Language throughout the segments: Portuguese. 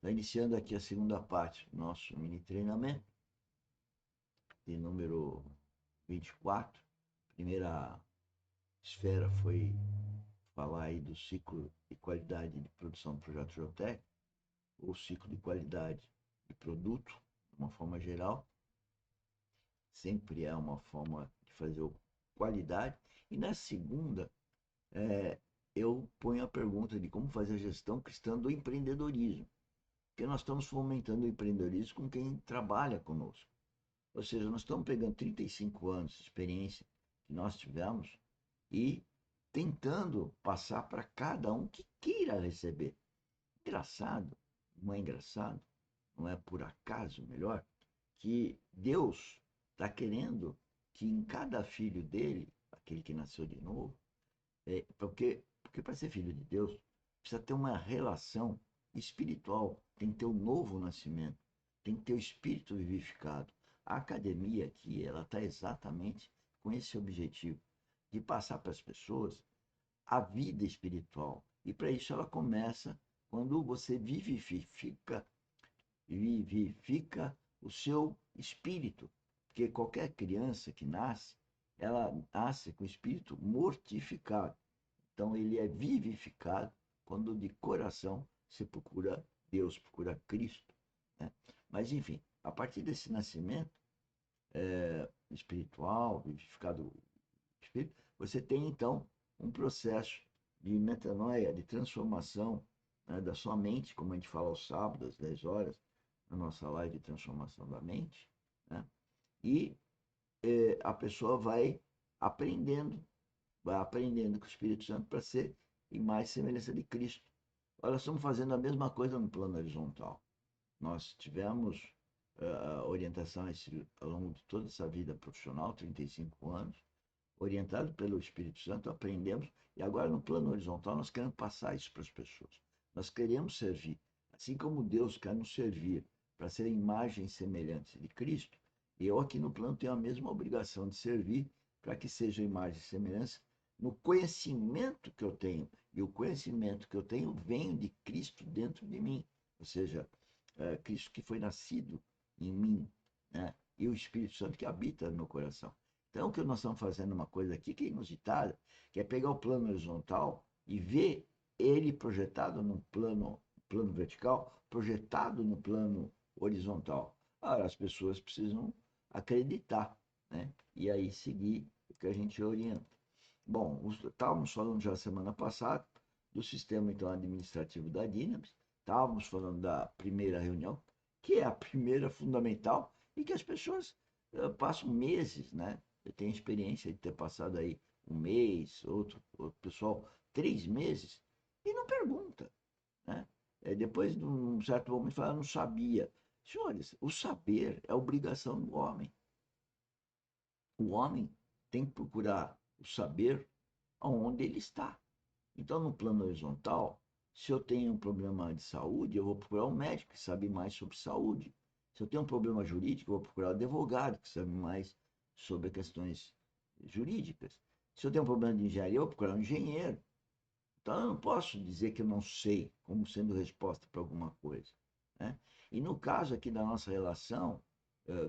Está iniciando aqui a segunda parte do nosso mini treinamento, de número 24. Primeira esfera foi falar aí do ciclo de qualidade de produção do projeto Geotec, ou ciclo de qualidade de produto, de uma forma geral. Sempre é uma forma de fazer qualidade. E na segunda, eu ponho a pergunta de como fazer a gestão cristã do empreendedorismo. Porque nós estamos fomentando o empreendedorismo com quem trabalha conosco. Ou seja, nós estamos pegando 35 anos de experiência que nós tivemos e tentando passar para cada um que queira receber. Engraçado, não é engraçado, não é por acaso melhor, que Deus está querendo que em cada filho dele, aquele que nasceu de novo, porque para ser filho de Deus, precisa ter uma relação espiritual, tem que ter um novo nascimento, tem que ter o espírito vivificado. A academia aqui, ela está exatamente com esse objetivo, de passar para as pessoas a vida espiritual. E para isso ela começa quando você vivifica o seu espírito. Porque qualquer criança que nasce, ela nasce com o espírito mortificado. Então ele é vivificado quando de coração se procura Deus, procura Cristo. Né? Mas enfim, a partir desse nascimento espiritual, vivificado espírito, você tem então um processo de metanoia, de transformação, né, da sua mente, como a gente fala aos sábados, às 10 horas, na nossa live de transformação da mente. Né? E a pessoa vai aprendendo com o Espírito Santo para ser em mais semelhança de Cristo. Nós estamos fazendo a mesma coisa no plano horizontal. Nós tivemos orientação ao longo de toda essa vida profissional, 35 anos, orientado pelo Espírito Santo, aprendemos, e agora no plano horizontal nós queremos passar isso para as pessoas. Nós queremos servir, assim como Deus quer nos servir para ser imagem e semelhança de Cristo, e eu aqui no plano tenho a mesma obrigação de servir para que seja imagem e semelhança no conhecimento que eu tenho. E o conhecimento que eu tenho vem de Cristo dentro de mim, ou seja, Cristo que foi nascido em mim, né? E o Espírito Santo que habita no meu coração. Então, o que nós estamos fazendo uma coisa aqui que é inusitada, que é pegar o plano horizontal e ver ele projetado no plano vertical, projetado no plano horizontal. Ora, as pessoas precisam acreditar, né? E aí seguir o que a gente orienta. Bom, estávamos falando já semana passada do sistema então administrativo da Dynamis, estávamos falando da primeira reunião, que é a primeira fundamental e que as pessoas passam meses, né? Eu tenho experiência de ter passado aí um mês, outro pessoal 3 meses, e não pergunta, né? Depois de um certo momento fala, não sabia. Senhores, o saber é obrigação do homem. O homem tem que procurar o saber onde ele está. Então, no plano horizontal, se eu tenho um problema de saúde, eu vou procurar um médico que sabe mais sobre saúde. Se eu tenho um problema jurídico, eu vou procurar um advogado que sabe mais sobre questões jurídicas. Se eu tenho um problema de engenharia, eu vou procurar um engenheiro. Então, eu não posso dizer que eu não sei como sendo resposta para alguma coisa. Né? E no caso aqui da nossa relação,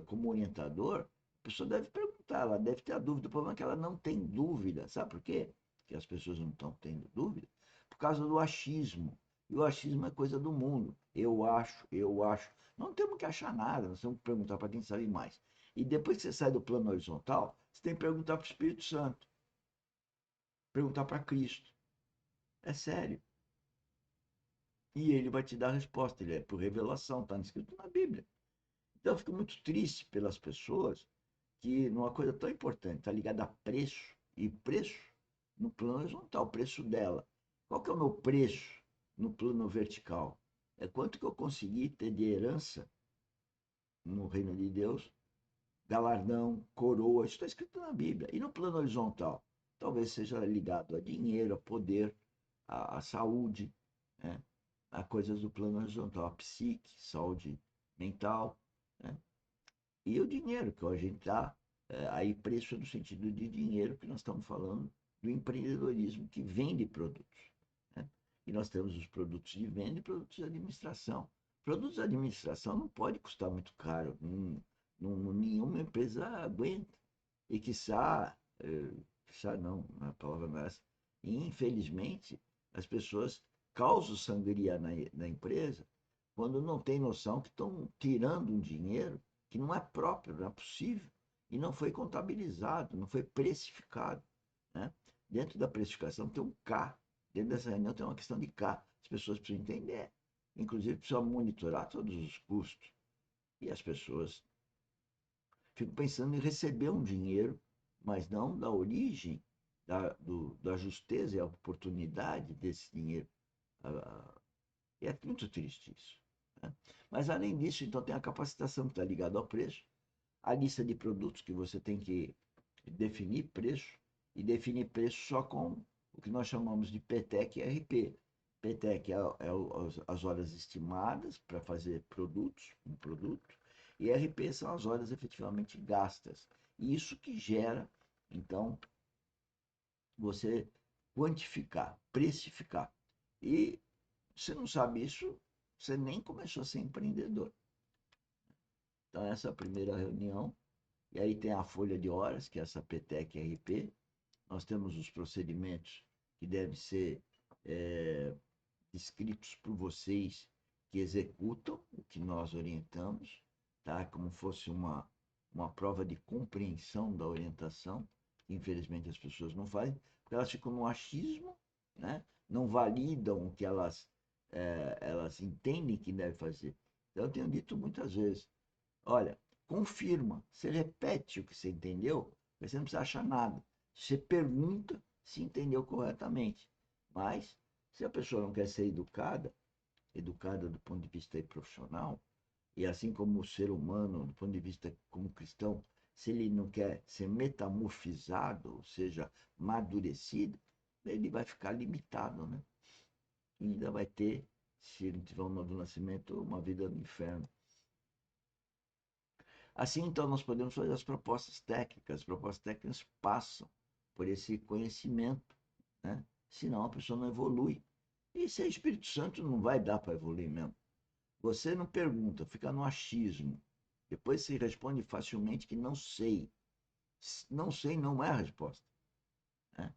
como orientador, a pessoa deve perguntar, ela deve ter a dúvida. O problema é que ela não tem dúvida. Sabe por quê? Que as pessoas não estão tendo dúvida? Por causa do achismo. E o achismo é coisa do mundo. Eu acho, eu acho. Não temos que achar nada, nós temos que perguntar para quem sabe mais. E depois que você sai do plano horizontal, você tem que perguntar para o Espírito Santo, perguntar para Cristo. É sério. E ele vai te dar a resposta. Ele é por revelação, está escrito na Bíblia. Então eu fico muito triste pelas pessoas que numa coisa tão importante, está ligada a preço, e preço no plano horizontal, o preço dela. Qual que é o meu preço no plano vertical? É quanto que eu consegui ter de herança no reino de Deus, galardão, coroa, isso está escrito na Bíblia. E no plano horizontal? Talvez seja ligado a dinheiro, a poder, a saúde, né? A coisas do plano horizontal, a psique, saúde mental, né? E o dinheiro, que hoje a gente está aí preço no sentido de dinheiro, que nós estamos falando do empreendedorismo que vende produtos. Né? E nós temos os produtos de venda e produtos de administração. Produtos de administração não pode custar muito caro, nenhuma empresa aguenta. E quiçá não, a palavra não é essa. E, infelizmente, as pessoas causam sangria na empresa quando não tem noção que estão tirando um dinheiro que não é próprio, não é possível, e não foi contabilizado, não foi precificado. Né? Dentro da precificação tem um K, dentro dessa reunião tem uma questão de K, as pessoas precisam entender. Inclusive, precisa monitorar todos os custos. E as pessoas ficam pensando em receber um dinheiro, mas não da origem, da justeza e a oportunidade desse dinheiro. E é muito triste isso. Né? Mas, além disso, então, tem a capacitação que está ligada ao preço, a lista de produtos que você tem que definir preço, e definir preço só com o que nós chamamos de PTEC e RP. PTEC as horas estimadas para fazer um produto, e RP são as horas efetivamente gastas. E isso que gera, então, você quantificar, precificar. E você não sabe isso, você nem começou a ser empreendedor. Então, essa é a primeira reunião. E aí tem a folha de horas, que é essa PTEC RP. Nós temos os procedimentos que devem ser descritos por vocês que executam o que nós orientamos, tá? Como fosse uma prova de compreensão da orientação, que infelizmente as pessoas não fazem, porque elas ficam no achismo, né? Não validam o que elas entendem que devem fazer. Então, eu tenho dito muitas vezes, olha, confirma, você repete o que você entendeu, você não precisa achar nada. Você pergunta se entendeu corretamente. Mas, se a pessoa não quer ser educada, educada do ponto de vista profissional, e assim como o ser humano, do ponto de vista como cristão, se ele não quer ser metamorfizado, ou seja, amadurecido, ele vai ficar limitado, né? E ainda vai ter, se ele tiver um novo nascimento, uma vida no inferno. Assim, então, nós podemos fazer as propostas técnicas. As propostas técnicas passam por esse conhecimento, né? Senão a pessoa não evolui. E sem Espírito Santo não vai dar para evoluir mesmo. Você não pergunta, fica no achismo. Depois se responde facilmente que não sei. Não sei não é a resposta. Né?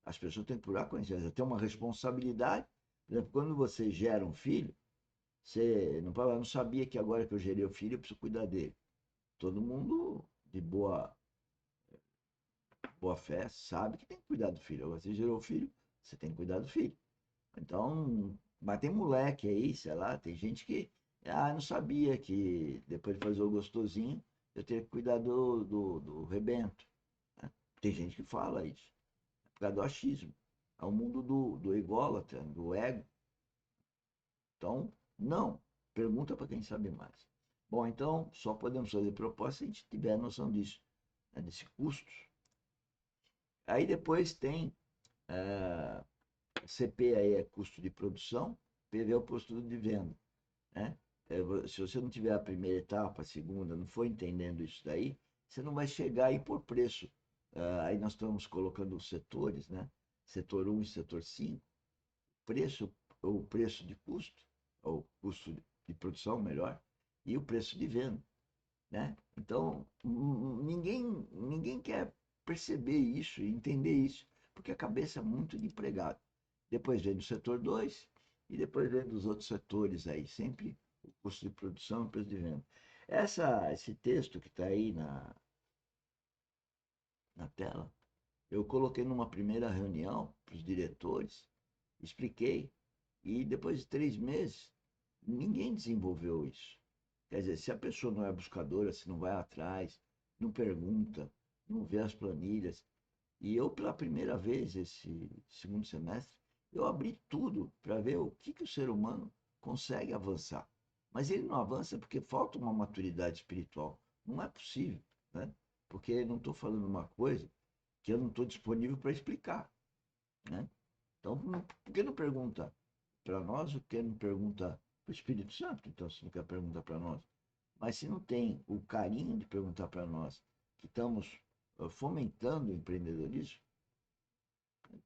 As pessoas têm que procurar conhecer. Tem uma responsabilidade. Por exemplo, quando você gera um filho, você não fala, não sabia que agora que eu gerei o filho, eu preciso cuidar dele. Todo mundo de boa fé sabe que tem que cuidar do filho. Agora, você gerou o filho, você tem que cuidar do filho. Então, mas tem moleque aí, sei lá, tem gente que, não sabia que depois de fazer o gostosinho, eu teria que cuidar do rebento. Né? Tem gente que fala isso, por causa do achismo. É o mundo do ególatra, do ego. Então, não, pergunta para quem sabe mais. Bom, então, só podemos fazer proposta se a gente tiver noção disso, né, desse custo. Aí depois tem CP aí é custo de produção, PV é o custo de venda. Né? Se você não tiver a primeira etapa, a segunda, não for entendendo isso daí, você não vai chegar aí por preço. Aí nós estamos colocando os setores, né? Setor 1 e setor 5. Preço, o preço de custo, ou custo de produção, melhor, e o preço de venda. Né? Então, ninguém quer perceber isso e entender isso, porque a cabeça é muito de empregado. Depois vem do setor 2 e depois vem dos outros setores aí, sempre o custo de produção e o preço de venda. Esse texto que está aí na tela, eu coloquei numa primeira reunião para os diretores, expliquei, e depois de 3 meses, ninguém desenvolveu isso. Quer dizer, se a pessoa não é buscadora, se não vai atrás, não pergunta, não vê as planilhas. E eu, pela primeira vez, esse segundo semestre, eu abri tudo para ver o que o ser humano consegue avançar. Mas ele não avança porque falta uma maturidade espiritual. Não é possível, né? Porque não estou falando uma coisa que eu não estou disponível para explicar, né? Então, por que não pergunta para nós? Por que não pergunta para o Espírito Santo? Então, se não quer perguntar para nós. Mas se não tem o carinho de perguntar para nós, que estamos fomentando o empreendedorismo,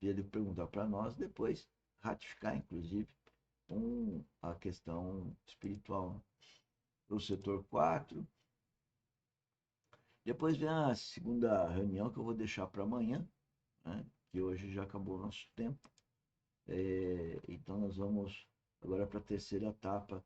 ele perguntar para nós, depois ratificar, inclusive, com a questão espiritual. O setor 4. Depois vem a segunda reunião que eu vou deixar para amanhã, né? Que hoje já acabou o nosso tempo. Então nós vamos agora para a terceira etapa